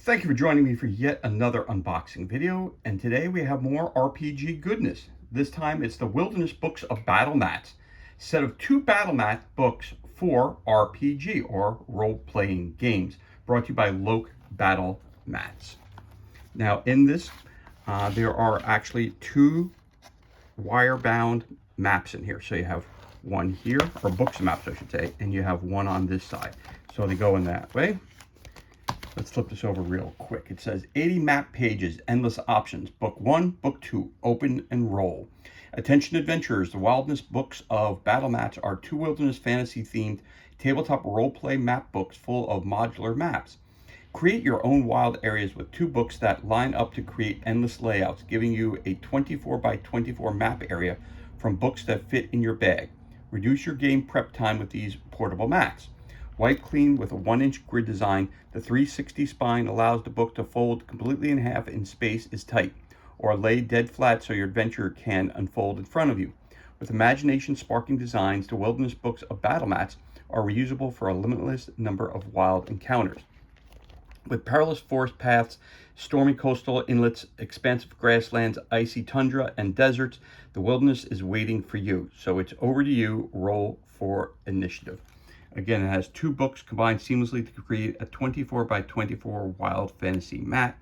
Thank you for joining me for yet another unboxing video, and today we have more RPG goodness. This time it's the Wilderness Books of Battle Mats, set of 2 battle mat books for RPG or role-playing games, brought to you by Loke Battle Mats. Now in this, there are actually 2 wire-bound maps in here. So you have one here, or books of maps I should say, and you have one on this side. So they go in that way. Let's flip this over real quick. It says 80 map pages, endless options. Book 1, Book 2, open and roll. Attention adventurers, the Wilderness Books of Battle Mats are 2 wilderness fantasy themed tabletop roleplay map books full of modular maps. Create your own wild areas with 2 books that line up to create endless layouts, giving you a 24 by 24 map area from books that fit in your bag. Reduce your game prep time with these portable mats. Wipe clean with a 1-inch grid design, the 360 spine allows the book to fold completely in half and space is tight, or lay dead flat so your adventure can unfold in front of you. With imagination sparking designs, the Wilderness Books of Battle Mats are reusable for a limitless number of wild encounters. With perilous forest paths, stormy coastal inlets, expansive grasslands, icy tundra, and deserts, the wilderness is waiting for you. So it's over to you, roll for initiative. Again, it has 2 books combined seamlessly to create a 24 by 24 wild fantasy mat.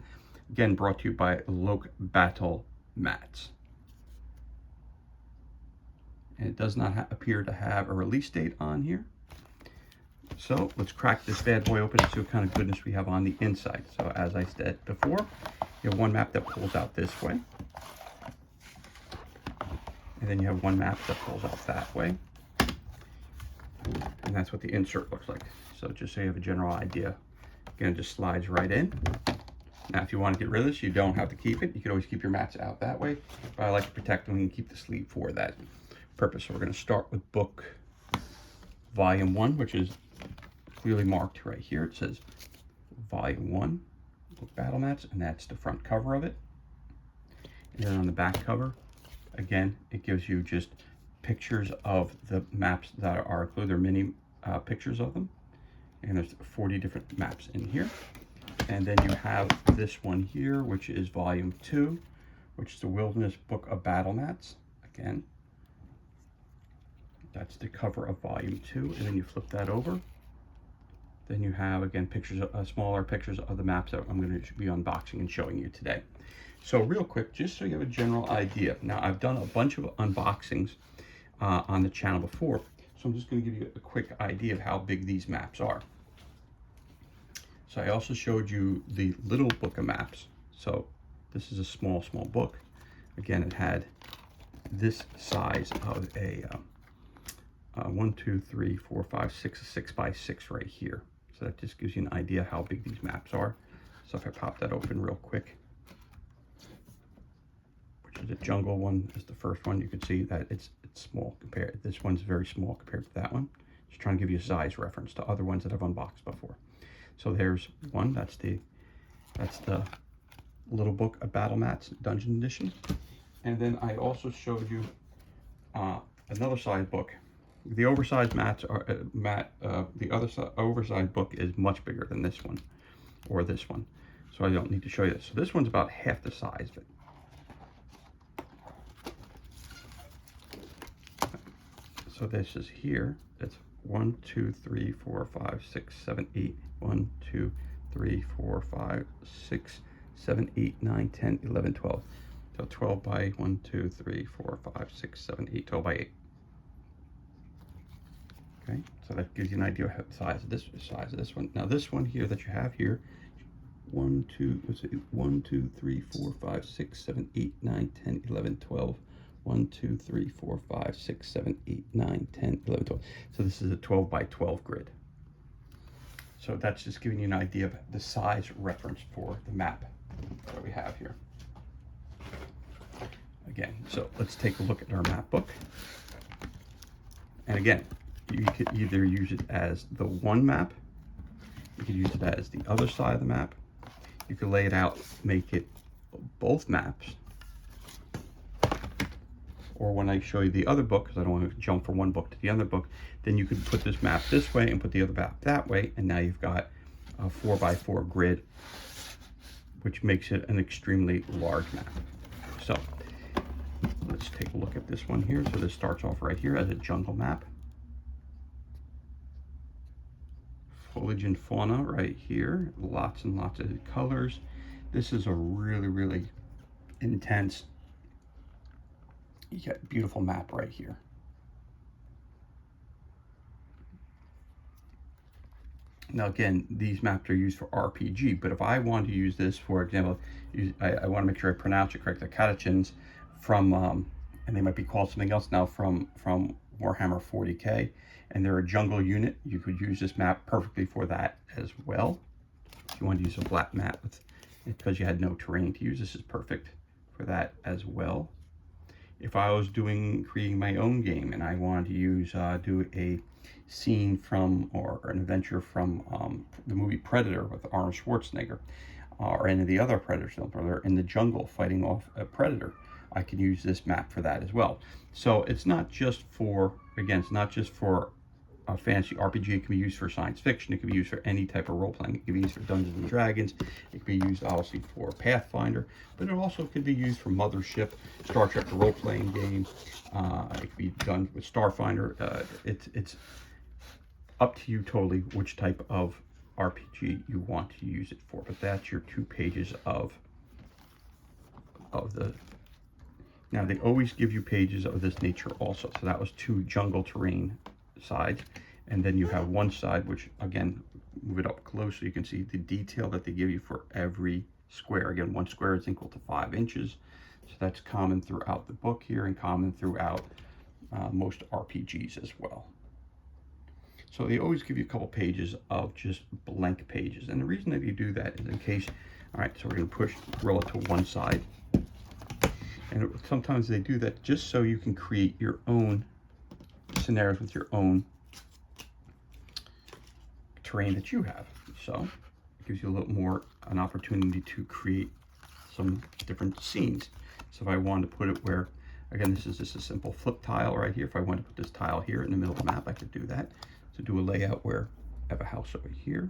Again, brought to you by Loke Battle Mats. And it does not appear to have a release date on here. So let's crack this bad boy open and see what kind of goodness we have on the inside. So as I said before, you have one map that pulls out this way. And then you have one map that pulls out that way. And that's what the insert looks like. So just so you have a general idea, again, it just slides right in. Now, if you want to get rid of this, you don't have to keep it. You can always keep your mats out that way, but I like to protect them and keep the sleeve for that purpose. So we're going to start with book volume 1, which is clearly marked right here. It says volume 1, book Battle Mats, and that's the front cover of it. And then on the back cover, again, it gives you just pictures of the maps that are included. There are many pictures of them, and there's 40 different maps in here. And then you have this one here, which is volume 2, which is the Wilderness Book of Battle Mats. Again, that's the cover of volume 2, and then you flip that over. Then you have, again, pictures, smaller pictures of the maps that I'm going to be unboxing and showing you today. So real quick, just so you have a general idea. Now, I've done a bunch of unboxings on the channel before, so I'm just going to give you a quick idea of how big these maps are. So I also showed you the little book of maps. So this is a small book. Again, it had this size of a 1, 2, 3, 4, 5, 6, 6 by 6 right here. So that just gives you an idea how big these maps are. So if I pop that open real quick, the jungle one is the first one. You can see that it's small compared. This one's very small compared to that one. Just trying to give you a size reference to other ones that I've unboxed before. So there's one. That's the little book of Battle Mats Dungeon Edition. And then I also showed you another size book. The oversized mats are the other oversized book is much bigger than this one or this one. So I don't need to show you this. So this one's about half the size of it. So this is here. It's 1, 2, 3, 4, 5, 6, 7, 8. 1, 2, 3, 4, 5, 6, 7, 8, 9, 10, 11, 12. So 12 by 1, 2, 3, 4, 5, 6, 7, 8, 12 by 8. Okay, so that gives you an idea of the size of this one. Now this one here that you have here, 1, 2, 3, 4, 5, 6, 7, 8, 9, 10, 11, 12. 1, 2, 3, 4, 5, 6, 7, 8, 9, 10, 11, 12. So this is a 12 by 12 grid. So that's just giving you an idea of the size reference for the map that we have here. Again, so let's take a look at our map book. And again, you could either use it as the one map, you could use it as the other side of the map. You could lay it out, make it both maps. Or when I show you the other book, because I don't want to jump from one book to the other book, then you could put this map this way and put the other map that way, and now you've got a 4x4 grid which makes it an extremely large map. So let's take a look at this one here. So this starts off right here as a jungle map. Foliage and fauna right here, lots and lots of colors. This is a really intense, yet beautiful map right here. Now again, these maps are used for RPG, but if I want to use this, for example, I want to make sure I pronounce it correct, the Catachans from, and they might be called something else now, from Warhammer 40K, and they're a jungle unit. You could use this map perfectly for that as well. If you want to use a flat map with, because you had no terrain to use, this is perfect for that as well. If I was creating my own game and I wanted to use, do a scene from, or an adventure from the movie Predator with Arnold Schwarzenegger, or any of the other Predator films, where they're in the jungle fighting off a predator, I can use this map for that as well. So it's not just for, again, it's not just for a fantasy RPG. It can be used for science fiction. It can be used for any type of role-playing. It can be used for Dungeons and Dragons. It can be used obviously for Pathfinder, but it also can be used for Mothership, Star Trek role-playing game. It can be done with Starfinder. It's up to you totally which type of RPG you want to use it for. But that's your 2 pages of the. Now they always give you pages of this nature also. So that was 2 jungle terrain sides, and then you have one side, which again, move it up close so you can see the detail that they give you for every square. Again, 1 square is equal to 5 inches. So that's common throughout the book here, and common throughout most RPGs as well. So they always give you a couple pages of just blank pages. And the reason that you do that is in case, all right, so we're gonna roll it to one side. And sometimes they do that just so you can create your own scenarios with your own terrain that you have. So it gives you a little more an opportunity to create some different scenes. So if I wanted to put it where, again, this is just a simple flip tile right here. If I wanted to put this tile here in the middle of the map, I could do that. So do a layout where I have a house over here.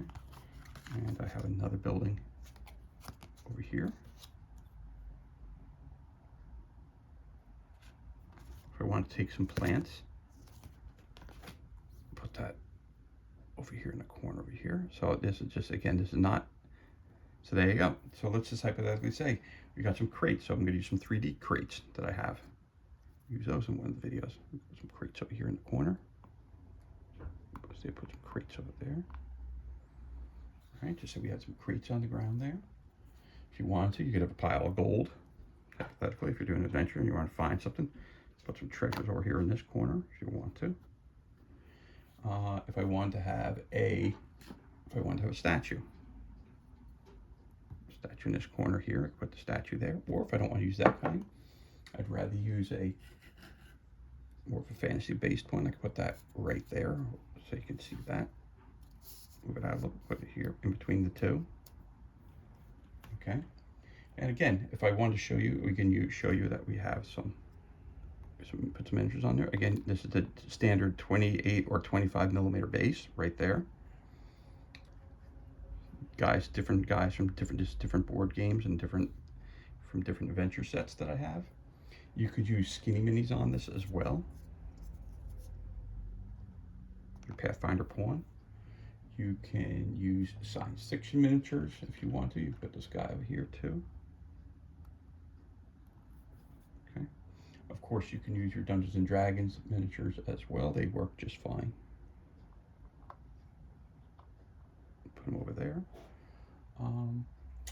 Okay. And I have another building over here. If I want to take some plants, put that over here in the corner over here. So this is just, again, this is not, so there you go. So let's just hypothetically say we got some crates. So I'm going to use some 3D crates that I have. Use those in one of the videos. Put some crates over here in the corner. Put some crates over there. All right, just so we had some crates on the ground there. If you wanted to, you could have a pile of gold. Hypothetically, if you're doing an adventure and you want to find something, put some treasures over here in this corner if you want to. If I wanted to have a statue in this corner here, I could put the statue there. Or if I don't want to use that kind, I'd rather use a more of a fantasy-based one. I could put that right there so you can see that. Move it out a little, put it here in between the 2. Okay. And again, if I wanted to show you, we can show you that we have put some images on there. Again, this is the standard 28 or 25 millimeter base right there. Different guys from different board games and different adventure sets that I have. You could use skinny minis on this as well. Your Pathfinder pawn. You can use science fiction miniatures if you want to. You put this guy over here too. Okay. Of course, you can use your Dungeons and Dragons miniatures as well. They work just fine. Put them over there.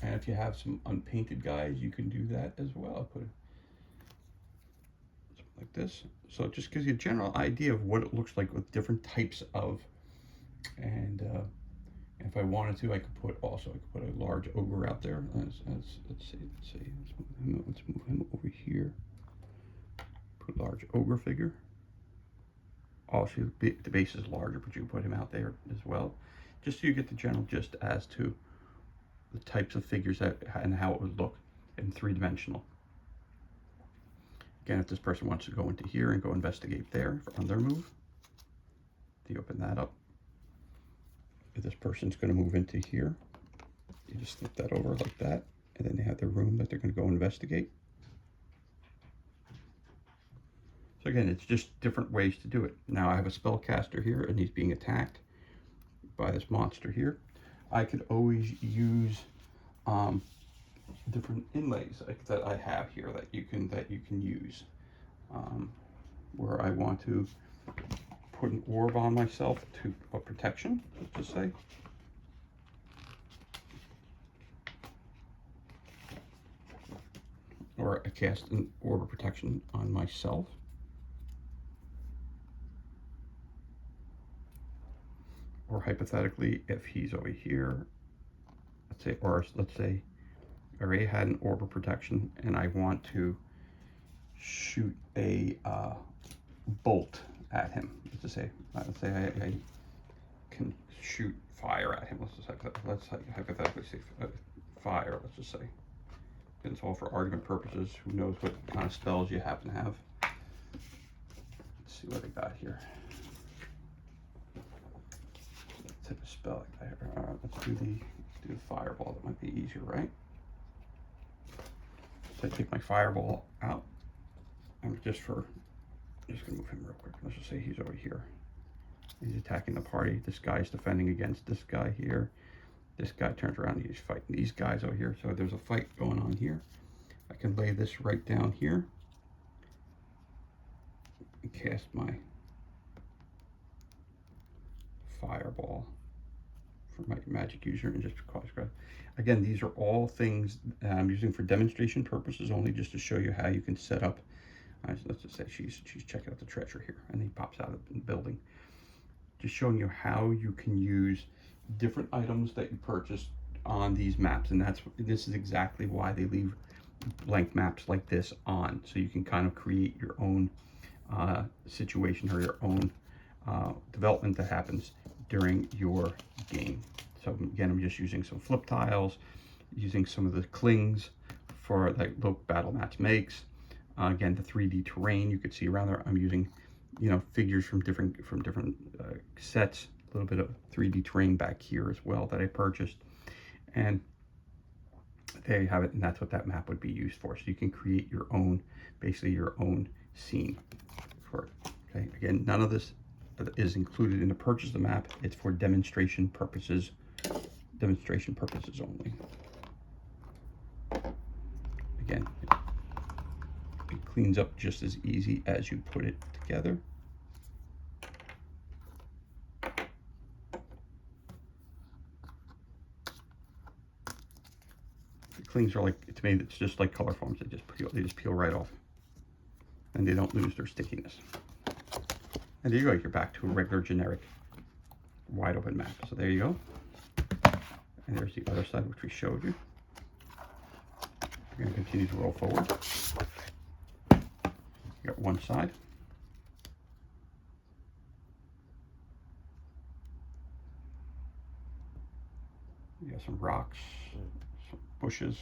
And if you have some unpainted guys, you can do that as well. I'll put it like this. So it just gives you a general idea of what it looks like with different types of, and if I wanted to, I could put a large ogre out there. Let's move him over here. Put a large ogre figure. Also, the base is larger, but you can put him out there as well, just so you get the general gist as to the types of figures and how it would look in 3-dimensional. Again, if this person wants to go into here and go investigate there on their move, you open that up. if this person's going to move into here, you just flip that over like that, and then they have their room that they're going to go investigate. So again, it's just different ways to do it. Now I have a spellcaster here, and he's being attacked by this monster here. I could always use different inlays like that I have here that you can use. Where I want to put an orb on myself to a protection, let's just say. Or I cast an orb of protection on myself. Or hypothetically, if he's over here, let's say I already had an orb of protection and I want to shoot a bolt at him. Let's say I can shoot fire at him. Let's hypothetically say fire. Let's just say. And it's all for argument purposes. Who knows what kind of spells you happen to have? Let's see what I got here. What type of spell I got here? Let's do the fireball. That might be easier, right? So I take my fireball out. I'm just gonna move him real quick. Let's just say he's over here. He's attacking the party. This guy's defending against this guy here. This guy turns around and he's fighting these guys over here. So there's a fight going on here. I can lay this right down here and cast my fireball for my magic user and just cause grab. Again, these are all things I'm using for demonstration purposes only, just to show you how you can set up. Let's just say she's checking out the treasure here, and he pops out of the building. Just showing you how you can use different items that you purchased on these maps, and this is exactly why they leave blank maps like this on, so you can kind of create your own situation or your own development that happens during your game. So again, I'm just using some flip tiles, using some of the clings for that Loc Battle Mats makes. Again, the 3D terrain you could see around there. I'm using, figures from different sets. A little bit of 3D terrain back here as well that I purchased, and there you have it. And that's what that map would be used for. So you can create your own, basically your own scene for it. Okay. Again, none of this is included in the purchase of the map. It's for demonstration purposes only. Again, it cleans up just as easy as you put it together. The clings are like, to me, it's just like color foams. They just peel right off, and they don't lose their stickiness. And there you go. You're back to a regular, generic, wide open map. So there you go. And there's the other side, which we showed you. We're going to continue to roll forward. You got one side. You got some rocks, some bushes.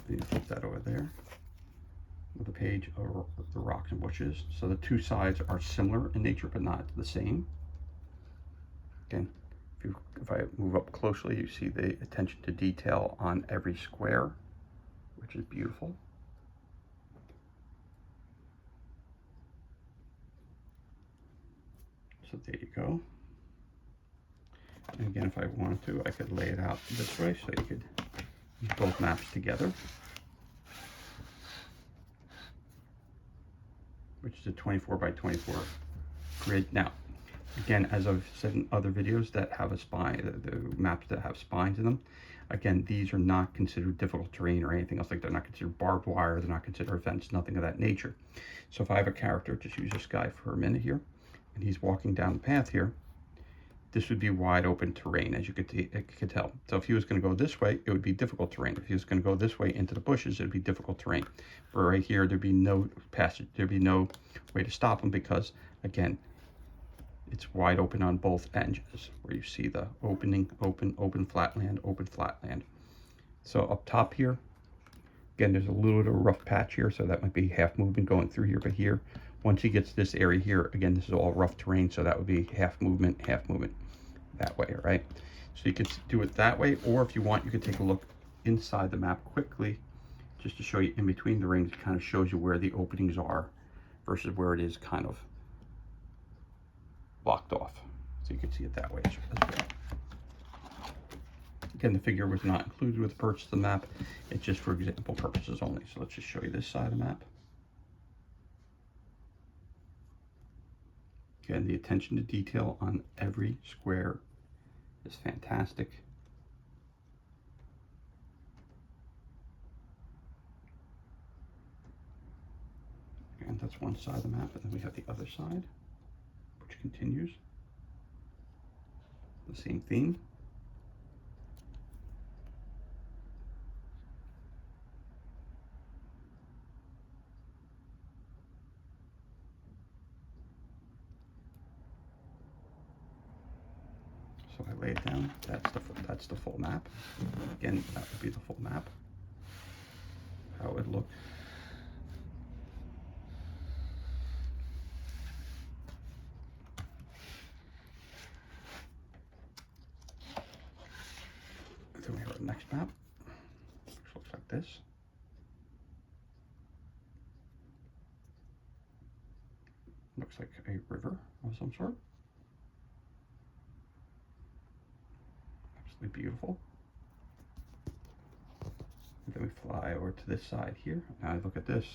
You flip that over there with a page of the rocks and bushes. So the two sides are similar in nature, but not the same. Again, if I move up closely, you see the attention to detail on every square, which is beautiful. So there you go. And again, if I wanted to, I could lay it out this way so you could use both maps together, which is a 24 by 24 grid. Now, again, as I've said in other videos that have a spine, the maps that have spines in them, again, these are not considered difficult terrain or anything else. Like, they're not considered barbed wire, they're not considered events, nothing of that nature. So if I have a character, just use this guy for a minute here, and he's walking down the path here, this would be wide open terrain, as you could tell. So if he was going to go this way, it would be difficult terrain. If he was going to go this way into the bushes, it would be difficult terrain. But right here, there'd be no passage, there'd be no way to stop him because, again, it's wide open on both edges, where you see the opening, open flatland, open flatland. So up top here, again, there's a little bit of a rough patch here, so that might be half movement going through here, but here Once he gets this area here, again, this is all rough terrain, so that would be half movement that way, right? So you could do it that way, or if you want, you could take a look inside the map quickly, just to show you in between the rings. It kind of shows you where the openings are versus where it is kind of blocked off. So you can see it that way as well. Again, the figure was not included with the purchase of the map. It's just for example purposes only. So let's just show you this side of the map. Again, the attention to detail on every square is fantastic. And that's one side of the map, and then we have the other side, which continues the same theme. So I lay it down. That's the full map. Again, that would be the full map. How it would look. And then we have our next map, which looks like this. Looks like a river of some sort. Absolutely beautiful. And then we fly over to this side here. Now look at this.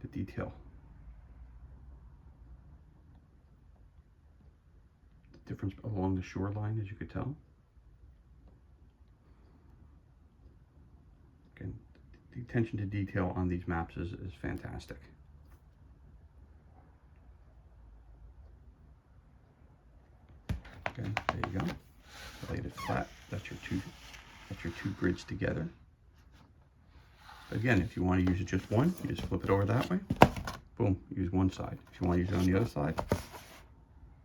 The detail. The difference along the shoreline, as you could tell. Again, the attention to detail on these maps is fantastic. Okay, there you go. Laid it flat. That's your two grids together. Again, if you want to use it just one, you just flip it over that way. Boom, use one side. If you want to use it on the other side,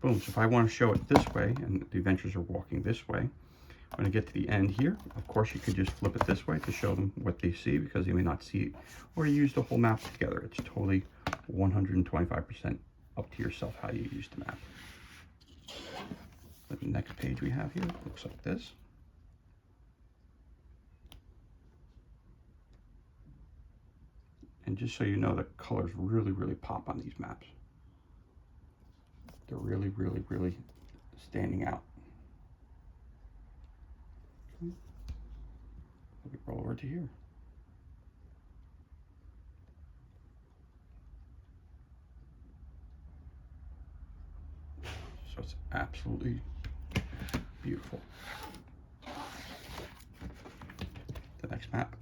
boom. So if I want to show it this way, and the adventurers are walking this way, when I get to the end here, of course you could just flip it this way to show them what they see, because they may not see it, or you use the whole map together. It's totally 125% up to yourself how you use the map. But the next page we have here looks like this. And just so you know, the colors really pop on these maps. They're really standing out. Okay. Let me roll over to here. So it's absolutely beautiful. The next map.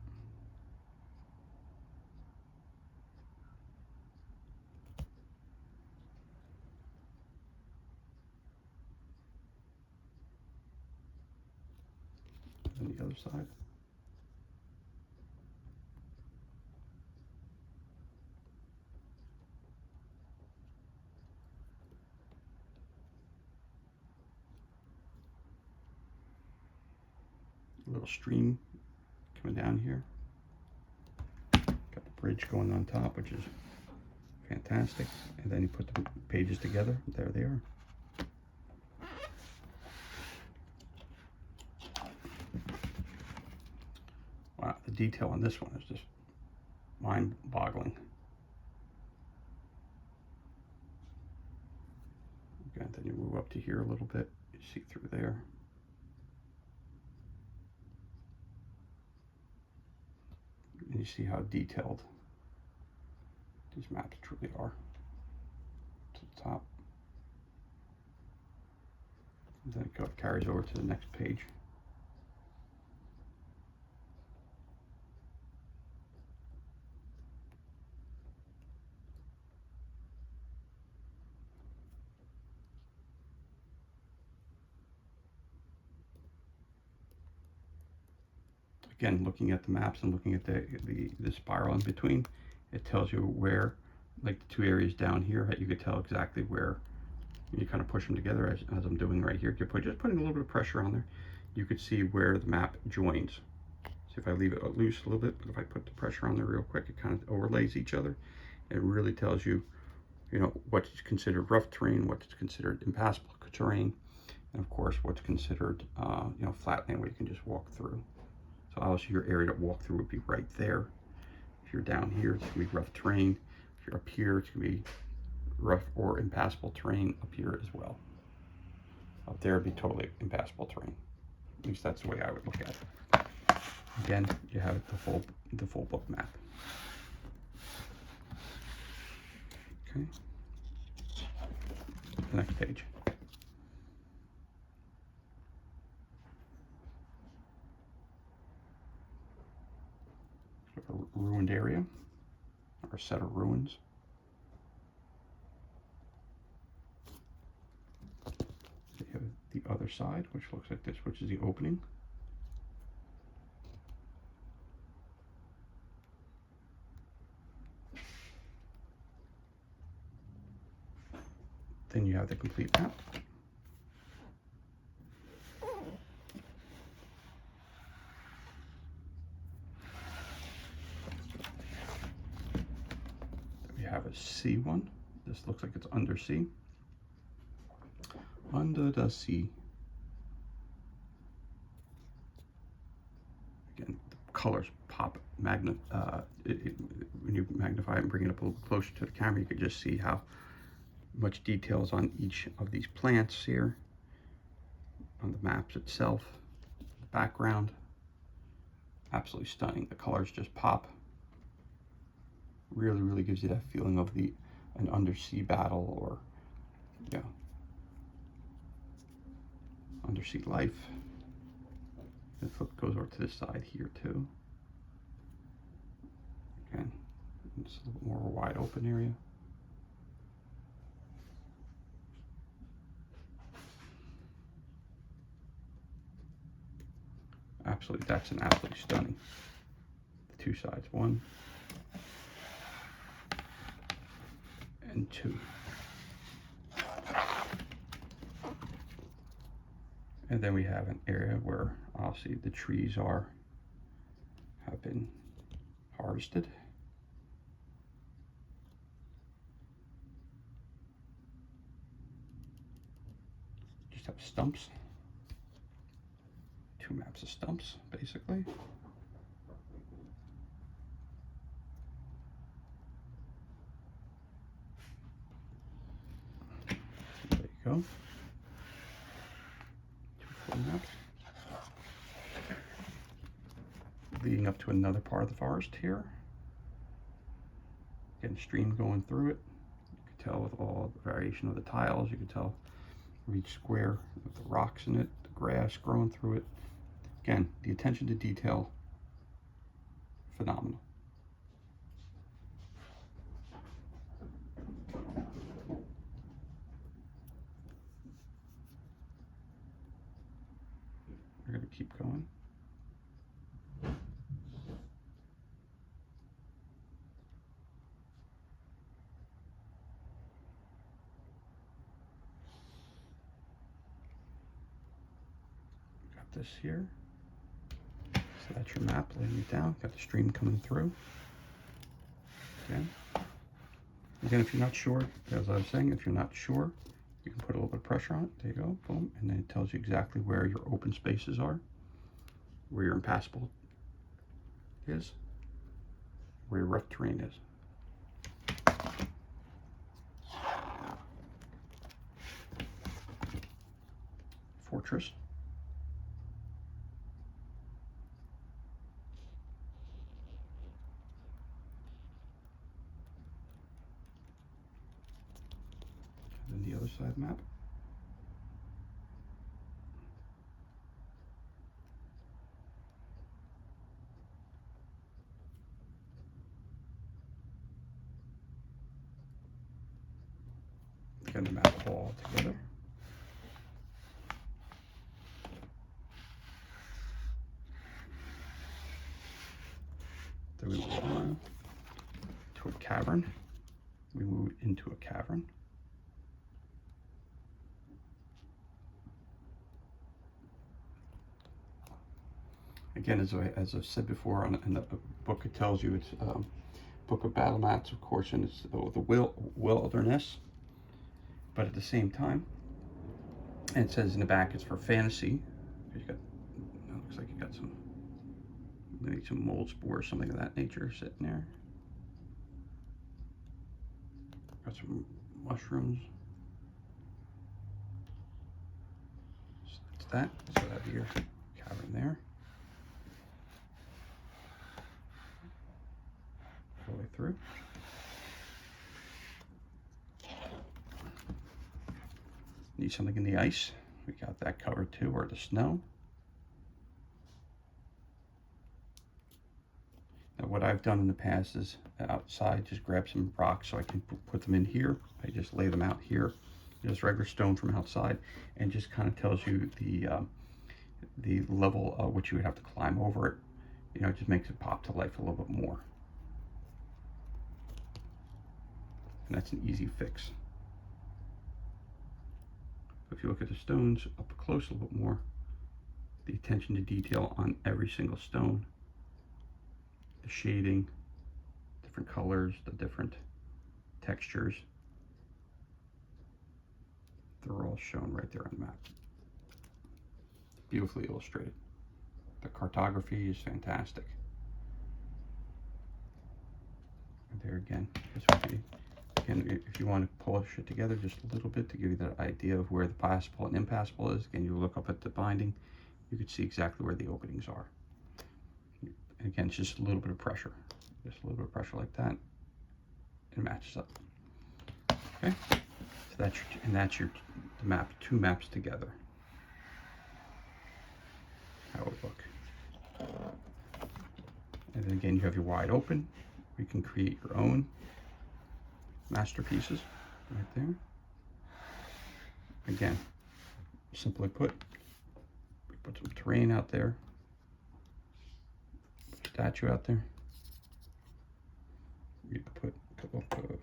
And the other side. A little stream coming down here. Got the bridge going on top, which is fantastic. And then you put the pages together. There they are. Wow, the detail on this one is just mind-boggling. Okay, then you move up to here a little bit. You see through there. And you see how detailed these maps truly are. To the top. And then it carries over to the next page. Again, looking at the maps and looking at the spiral in between, it tells you where, like the two areas down here, you could tell exactly where you kind of push them together as I'm doing right here. Just putting a little bit of pressure on there, you could see where the map joins. So if I leave it loose a little bit, but if I put the pressure on there real quick, it kind of overlays each other. It really tells you, what's considered rough terrain, what's considered impassable terrain, and of course what's considered, flat land where you can just walk through. So obviously your area to walk through would be right there. If you're down here, it's gonna be rough terrain. If you're up here, it's gonna be rough or impassable terrain up here as well. Up there would be totally impassable terrain. At least that's the way I would look at it. Again, you have the full book map. Okay. The next page. A ruined area, or a set of ruins. You have the other side, which looks like this, which is the opening. Then you have the complete map. We have a sea one. This looks like it's undersea. Under the sea. Again, the colors pop. When you magnify it and bring it up a little closer to the camera, you can just see how much details on each of these plants here, on the maps itself, the background. Absolutely stunning. The colors just pop. Really, really gives you that feeling of an undersea battle, or undersea life. This goes over to this side here too. Again, it's a little more of a wide open area. Absolutely, that's an absolutely stunning. The two sides, 1 and 2. And then we have an area where obviously the trees have been harvested. Just have stumps. 2 maps of stumps, basically. There you go. 2 full maps. Leading up to another part of the forest here. Again, stream going through it. You can tell with all the variation of the tiles. You can tell each square with the rocks in it, the grass growing through it. Again, the attention to detail, phenomenal. We're going to keep going. Got this here. So that's your map laying it down. Got the stream coming through. Again, if you're not sure, as I was saying, if you're not sure, you can put a little bit of pressure on it. There you go, boom, and then it tells you exactly where your open spaces are, where your impassable is, where your rough terrain is. Fortress. And then the other side map. Again, the map all together. Then we move on to a cavern. We move into a cavern. Again, as I said before, in the book, it tells you it's book of battle mats, of course, and it's the wilderness, but at the same time, and it says in the back it's for fantasy. You got, looks like you got some, maybe some mold spore or something of that nature sitting there. Got some mushrooms. So that's that. So that'd be your cavern there. All the way through. Need something in the ice. We got that covered too, or the snow. Now what I've done in the past is outside, just grab some rocks so I can put them in here. I just lay them out here, just regular stone from outside, and just kind of tells you the level at which you would have to climb over it. You know, it just makes it pop to life a little bit more. And that's an easy fix. If you look at the stones up close a little bit more, the attention to detail on every single stone, the shading, different colors, the different textures, they're all shown right there on the map. Beautifully illustrated. The cartography is fantastic. And there again, if you want to polish it together just a little bit to give you that idea of where the passable and impassable is, again, you look up at the binding, you can see exactly where the openings are. And again, it's just a little bit of pressure. Just a little bit of pressure like that. It matches up. Okay? So that's the map, two maps together. How it would look. And then again, you have your wide open. You can create your own masterpieces right there. Again, simply put, we put some terrain out there, put a statue out there. You put a couple of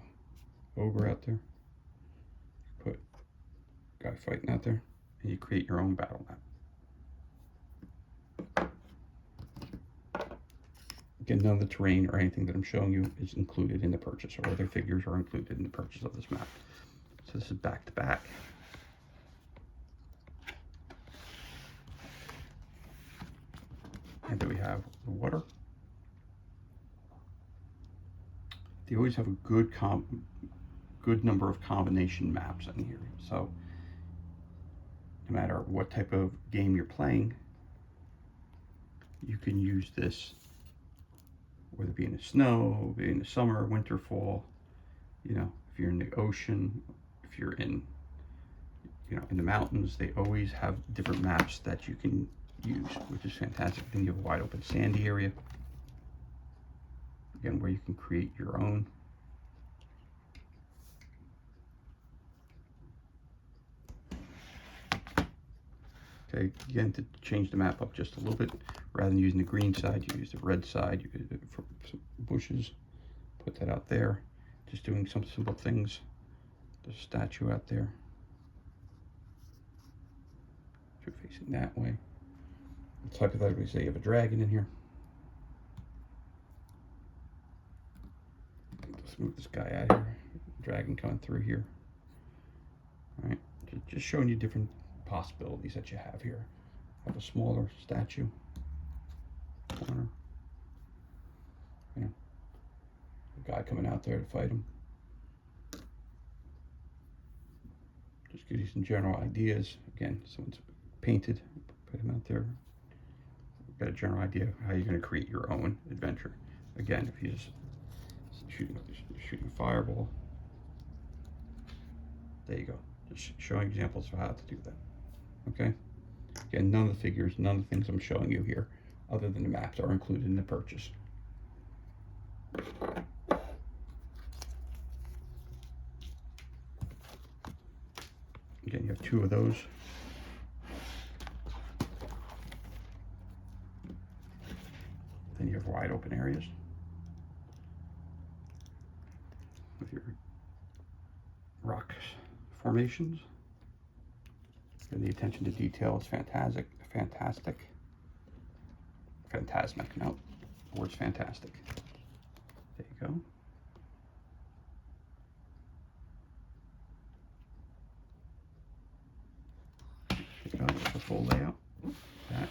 ogre out there. You put a guy fighting out there, and you create your own battle map. Again, none of the terrain or anything that I'm showing you is included in the purchase, or other figures are included in the purchase of this map. So this is back to back. And then we have the water. They always have a good number of combination maps in here. So no matter what type of game you're playing, you can use this, whether it be in the snow, be in the summer, winter, fall, you know, if you're in the ocean, if you're in, you know, in the mountains, they always have different maps that you can use, which is fantastic. Then you have a wide open sandy area, again, where you can create your own. Okay, again, to change the map up just a little bit, rather than using the green side, you use the red side. You could, for some bushes, put that out there. Just doing some simple things. There's a statue out there. If you're facing that way. Let's hypothetically say you have a dragon in here. Let's move this guy out here. Dragon coming through here. All right, just showing you different possibilities that you have here. Have a smaller statue. Corner. You know, a guy coming out there to fight him. Just give you some general ideas. Again, someone's painted, put him out there. Got a general idea of how you're going to create your own adventure. Again, if you just shooting fireball, there you go. Just showing examples of how to do that. Okay. Again, none of the figures, none of the things I'm showing you here, other than the maps, are included in the purchase. Again, you have two of those. Then you have wide open areas with your rock formations. And the attention to detail is fantastic. Phantasmic, no, the word's fantastic. There you go. you go, that's the full layout. That,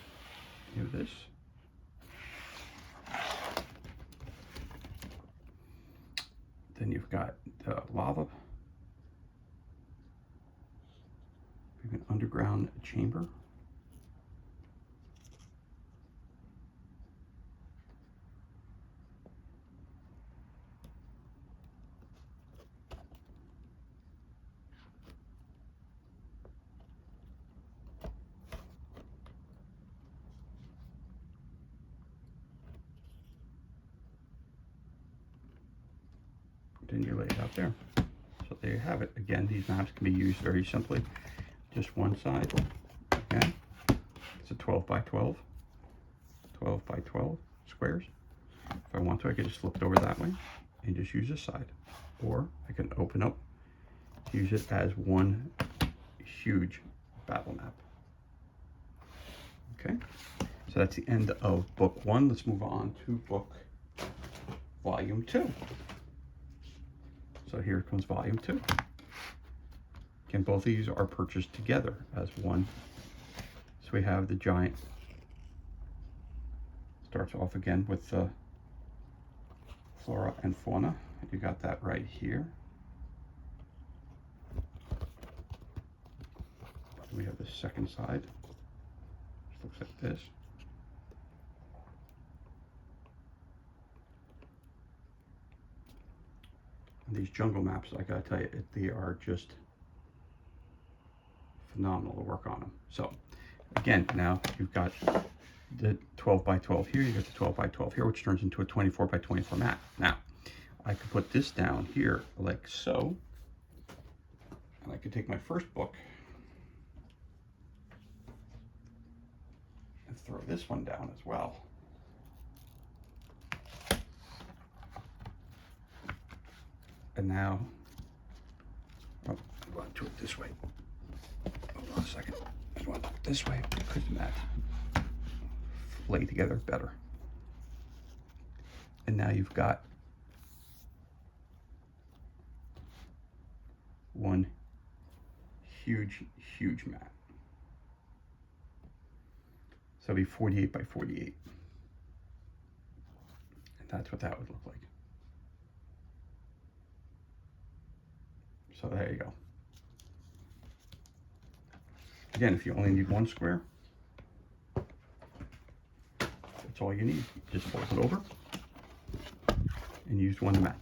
you have this. Then you've got the lava, an underground chamber. Then you lay it out there. So there you have it. Again, these maps can be used very simply. Just one side. Okay. It's a 12 by 12. 12 by 12 squares. If I want to, I could just flip it over that way and just use this side. Or I can open up, use it as one huge battle map. Okay. So that's the end of book 1. Let's move on to book volume 2. So here comes volume 2. Again, both of these are purchased together as one. So we have the giant, starts off again with the flora and fauna. You got that right here. We have the second side, which looks like this. And these jungle maps, I gotta tell you, they are just phenomenal to work on them. So again, now you've got the 12 by 12 here, you got the 12 by 12 here, which turns into a 24 by 24 map. Now, I could put this down here like so, and I could take my first book and throw this one down as well. And now, oh, I want to do it this way. Hold on a second. I want to do it this way because that lay together better. And now you've got one huge, huge map. So it'd be 48 by 48. And that's what that would look like. So there you go. Again, if you only need one square, that's all you need. Just fold it over and use one map.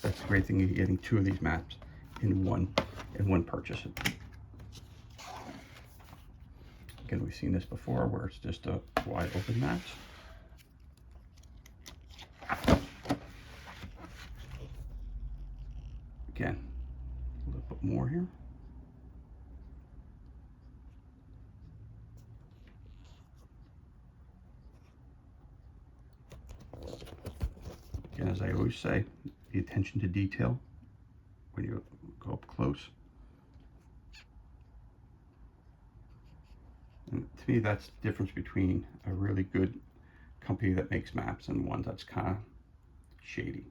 That's the great thing of getting two of these maps in one purchase. Again, we've seen this before where it's just a wide open match. Again, a little bit more here. Again, as I always say, the attention to detail when you go up close. And to me, that's the difference between a really good company that makes maps and one that's kind of shady.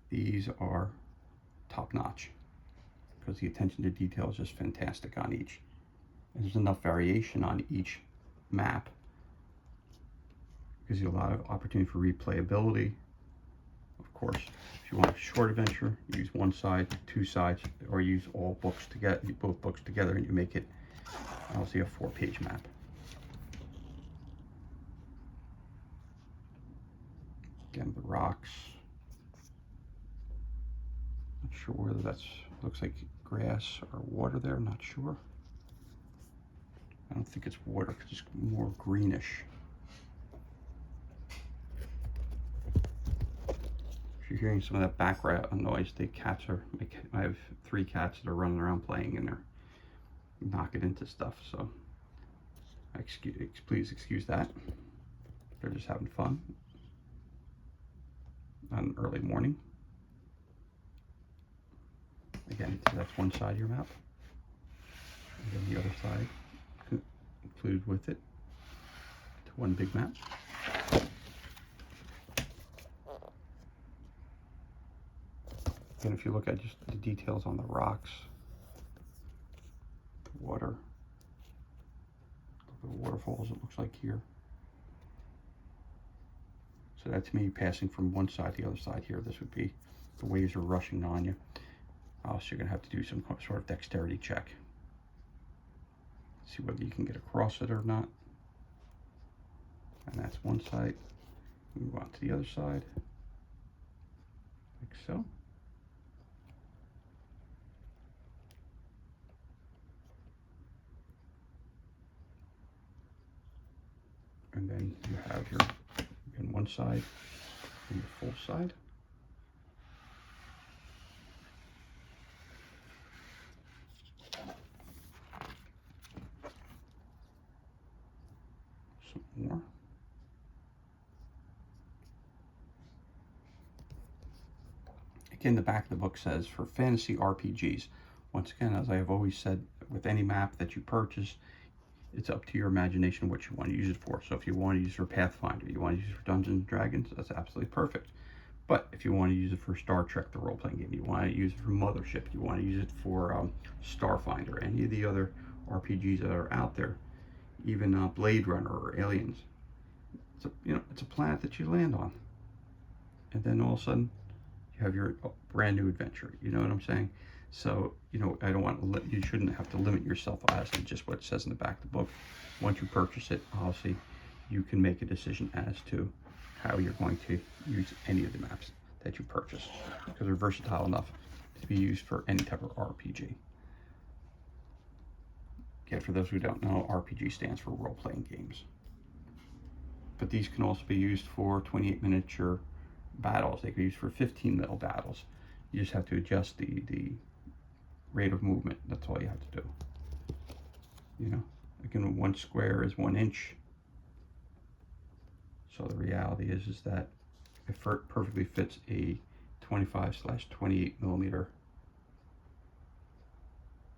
These are top notch because the attention to detail is just fantastic on each. And there's enough variation on each map. Gives you a lot of opportunity for replayability. Of course, if you want a short adventure, use one side, two sides, or use all books together, both books together, and you make it, I'll see, a 4-page map. Again, the rocks. Not sure whether that's, looks like grass or water there, not sure. I don't think it's water, it's just more greenish. If you're hearing some of that background noise, the cats are, I have 3 cats that are running around playing and they're knocking into stuff, so please excuse that. They're just having fun on an early morning. Again, so that's one side of your map. And then the other side included with it to one big map. And if you look at just the details on the rocks, the water, The waterfalls, it looks like here. So that's me passing from one side to the other side here. This would be the waves are rushing on you. So you're going to have to do some sort of dexterity check. See whether you can get across it or not. And that's one side. Move on to the other side, like so. And then you have your, again, one side and your full side. Some more. Again, the back of the book says for fantasy RPGs. Once again, as I have always said, with any map that you purchase, it's up to your imagination what you want to use it for. So if you want to use it for Pathfinder, you want to use it for Dungeons and Dragons, that's absolutely perfect. But if you want to use it for Star Trek, the role-playing game, you want to use it for Mothership, you want to use it for Starfinder, any of the other RPGs that are out there, even Blade Runner or Aliens, it's a planet that you land on, and then all of a sudden you have your brand new adventure. You know what I'm saying? So, I don't want you shouldn't have to limit yourself as to just what it says in the back of the book. Once you purchase it, obviously, you can make a decision as to how you're going to use any of the maps that you purchase, because they're versatile enough to be used for any type of RPG. Again, for those who don't know, RPG stands for role-playing games. But these can also be used for 28 miniature battles. They can be used for 15 mil battles. You just have to adjust the rate of movement. That's all you have to do. Again, 1 square is 1 inch. So the reality is that it perfectly fits a 25/28 millimeter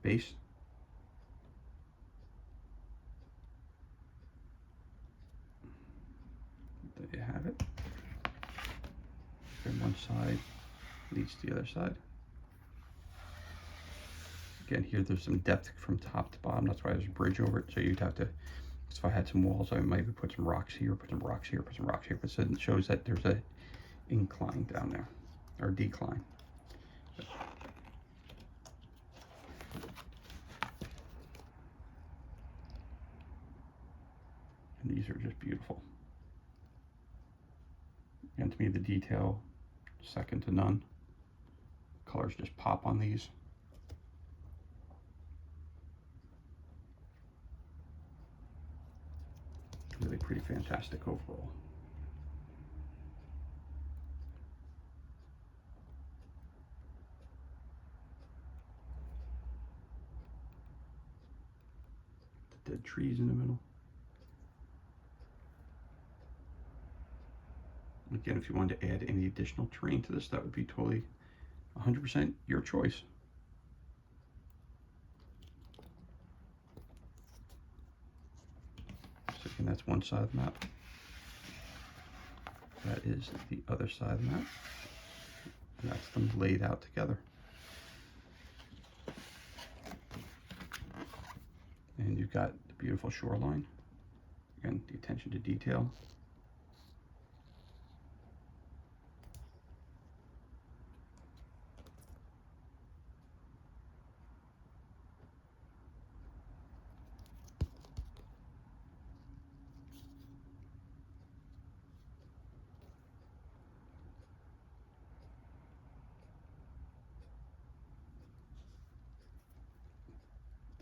base. There you have it. Then one side leads to the other side. Again, here there's some depth from top to bottom. That's why there's a bridge over it. So you'd have to, if I had some walls, I might maybe put some rocks here, put some rocks here, put some rocks here. But it shows that there's a incline down there, or decline. And these are just beautiful. And to me, the detail, second to none. Colors just pop on these. Really pretty fantastic overall. The dead trees in the middle. Again, if you wanted to add any additional terrain to this, that would be totally 100% your choice. So again, that's one side of the map. That is the other side of the map. And that's them laid out together. And you've got the beautiful shoreline. Again, the attention to detail.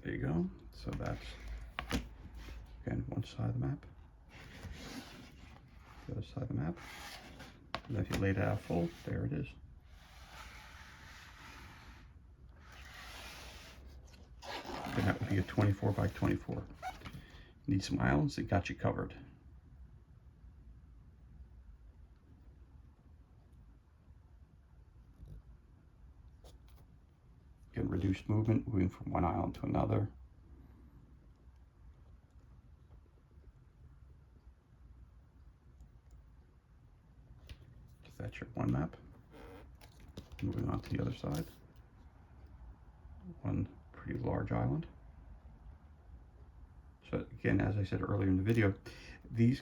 There you go. So that's, again, one side of the map. The other side of the map. And if you laid it out full, there it is. And that would be a 24 by 24. Need some islands, it got you covered. Again, reduced movement, moving from one island to another. So that's your one map. Moving on to the other side. One pretty large island. So again, as I said earlier in the video, these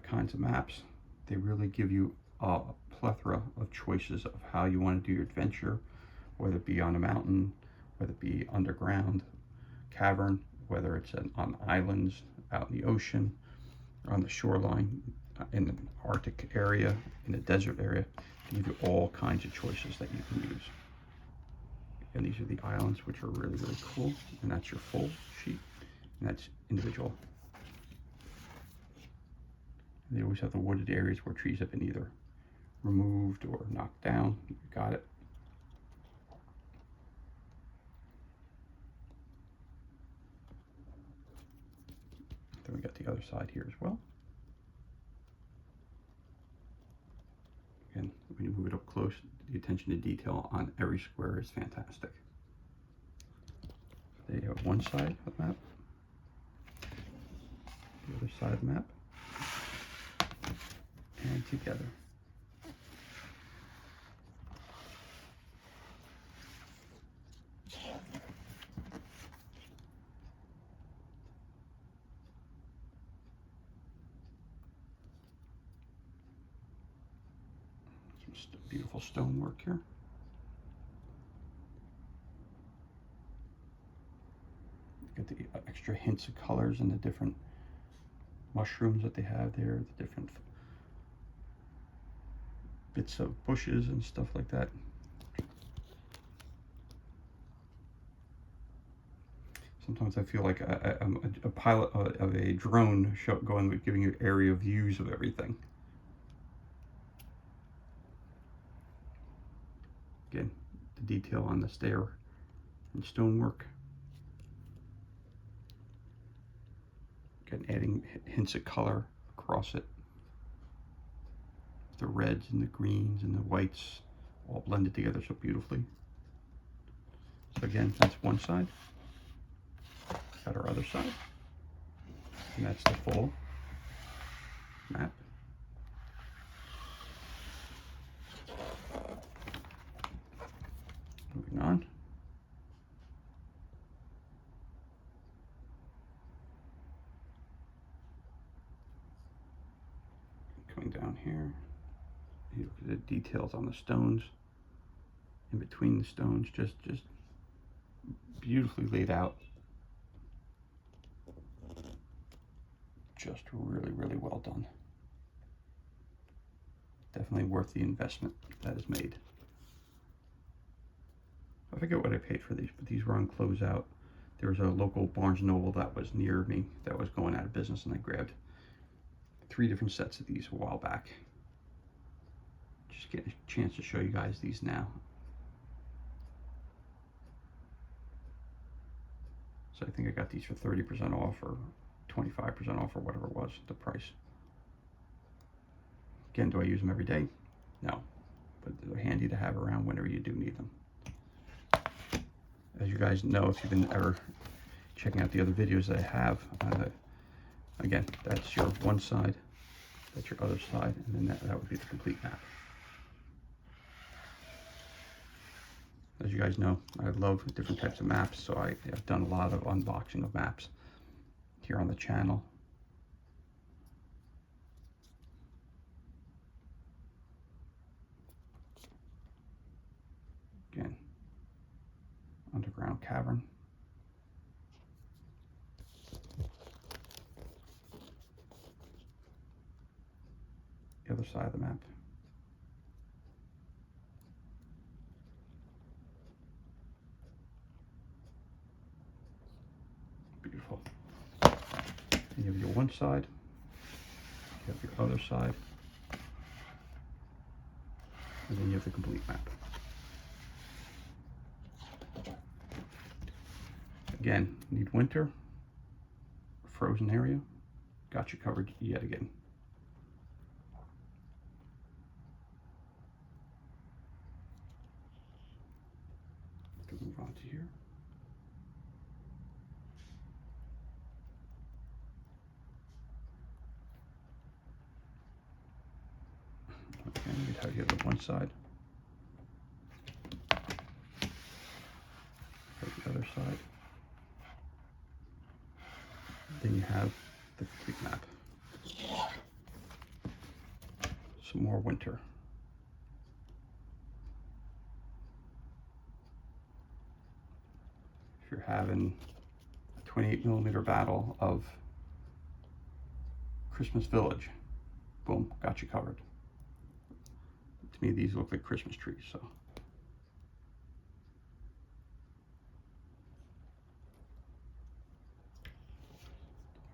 kinds of maps, they really give you a plethora of choices of how you want to do your adventure, whether it be on a mountain, whether it be underground, cavern, whether it's on islands, out in the ocean, or on the shoreline, in the Arctic area, in the desert area. They give you all kinds of choices that you can use. And these are the islands, which are really, really cool. And that's your full sheet, and that's individual. And they always have the wooded areas where trees have been either removed or knocked down. You got it. Then we got the other side here as well. Again, when you move it up close, the attention to detail on every square is fantastic. There you have one side of the map, the other side of the map, and together. Some beautiful stonework here. Get the extra hints of colors and the different mushrooms that they have there, the different bits of bushes and stuff like that. Sometimes I feel like I'm a pilot of a drone giving you area views of everything. Again, the detail on the stair and stonework. Again, adding hints of color across it. The reds and the greens and the whites all blended together so beautifully. So again, that's one side. Got our other side. And that's the full map. Moving on. Coming down here, you look at the details on the stones, in between the stones, just beautifully laid out. Just really, really well done. Definitely worth the investment that is made. I forget what I paid for these, but these were on closeout. There was a local Barnes & Noble that was near me that was going out of business, and I grabbed 3 different sets of these a while back. Just getting a chance to show you guys these now. So I think I got these for 30% off or 25% off or whatever it was, the price. Again, do I use them every day? No, but they're handy to have around whenever you do need them. As you guys know, if you've been ever checking out the other videos that I have, again, that's your one side, that's your other side, and then that would be the complete map. As you guys know, I love different types of maps, so I've done a lot of unboxing of maps here on the channel. Again, underground cavern. The other side of the map. Beautiful. And you have your one side, you have your other side, and then you have the complete map. Again, need winter, frozen area, got you covered yet again. Can move on to here. Okay, we have here the one side, the other side. Then you have the complete map. Some more winter. If you're having a 28mm battle of Christmas Village, boom, got you covered. To me, these look like Christmas trees, so.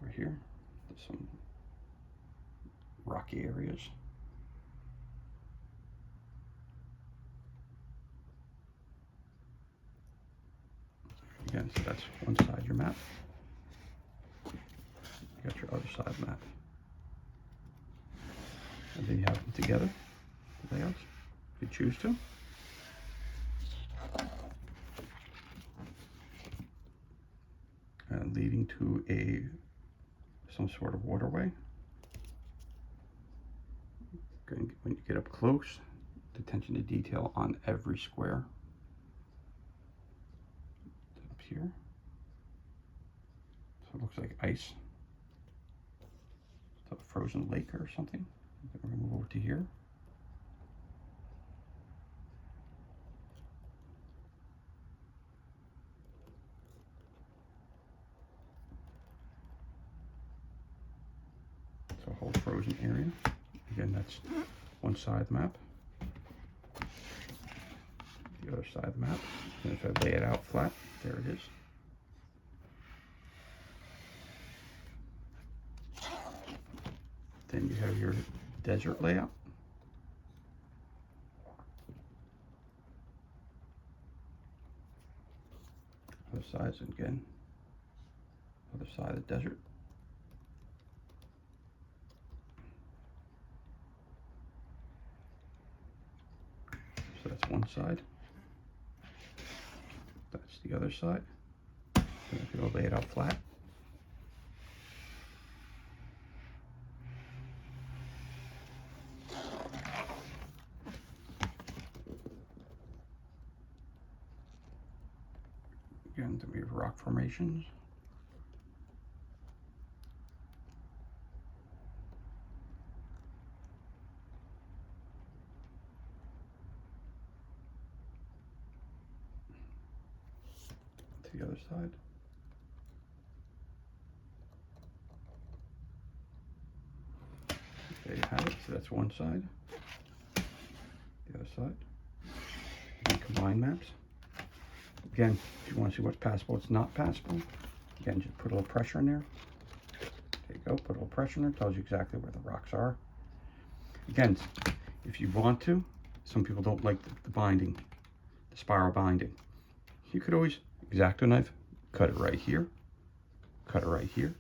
Over here, there's some rocky areas. Again, so that's one side of your map. You got your other side map. And then you have them together, the layouts, if you choose to. And leading to some sort of waterway. When you get up close, the attention to detail on every square. Up here. So it looks like ice. It's a frozen lake or something. We're going to move over to here. It's a whole frozen area. Again, that's one side of the map. The other side of the map. And if I lay it out flat, there it is. Then you have your desert layout. Other sides, again, other side of the desert. So that's one side. That's the other side. And if you go lay it out flat. Again, then we have rock formations. To the other side. There you have it. So that's one side. The other side. And combine maps. Again, if you want to see what's passable, what's not passable, again, just put a little pressure in there. There you go, put a little pressure in there, tells you exactly where the rocks are. Again, if you want to, some people don't like the binding, the spiral binding. You could always X-Acto knife, cut it right here, cut it right here,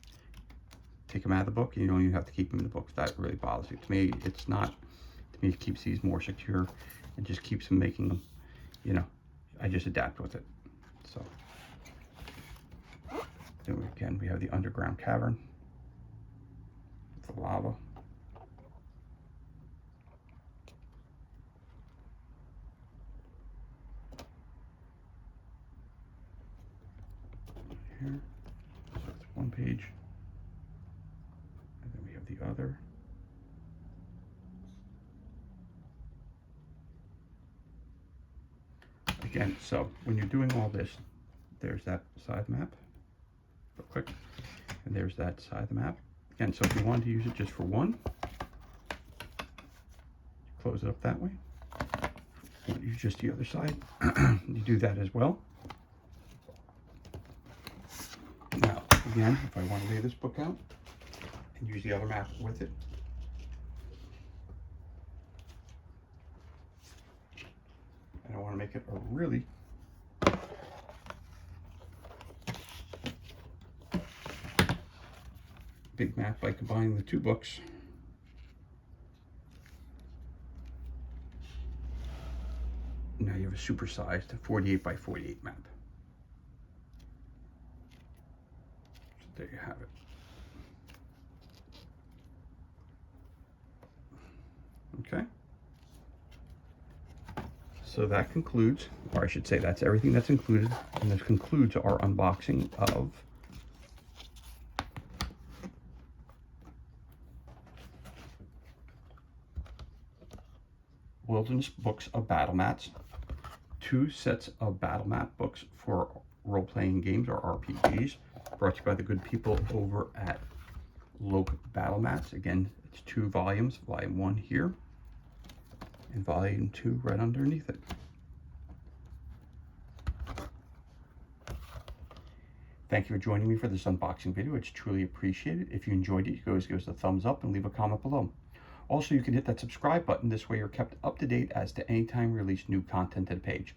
take them out of the book, and you don't even have to keep them in the book. That really bothers you. To me, it's not, to me, it keeps these more secure and just keeps them making them, you know, I just adapt with it. So, then again, we have the underground cavern, the lava. Here, so that's one page, and then we have the other. Again, so when you're doing all this, there's that side map, real quick, and there's that side of the map. Again, so if you wanted to use it just for one, close it up that way. Use just the other side. You do that as well. Now, again, if I want to lay this book out and use the other map with it, and I want to make it a really big map by combining the two books. Now you have a supersized 48 by 48 map. So there you have it. Okay. So that concludes, or I should say that's everything that's included, and this concludes our unboxing of Wilderness Books of Battle Mats, 2 sets of battle mat books for role-playing games or RPGs, brought to you by the good people over at Loke Battle Mats. Again, it's 2 volumes, volume 1 here, and volume 2 right underneath it. Thank you for joining me for this unboxing video. It's truly appreciated. If you enjoyed it, you can always give us a thumbs up and leave a comment below. Also, you can hit that subscribe button. This way you're kept up to date as to any time we release new content to the page.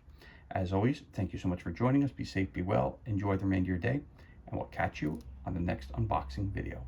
As always, thank you so much for joining us. Be safe, be well, enjoy the remainder of your day, and we'll catch you on the next unboxing video.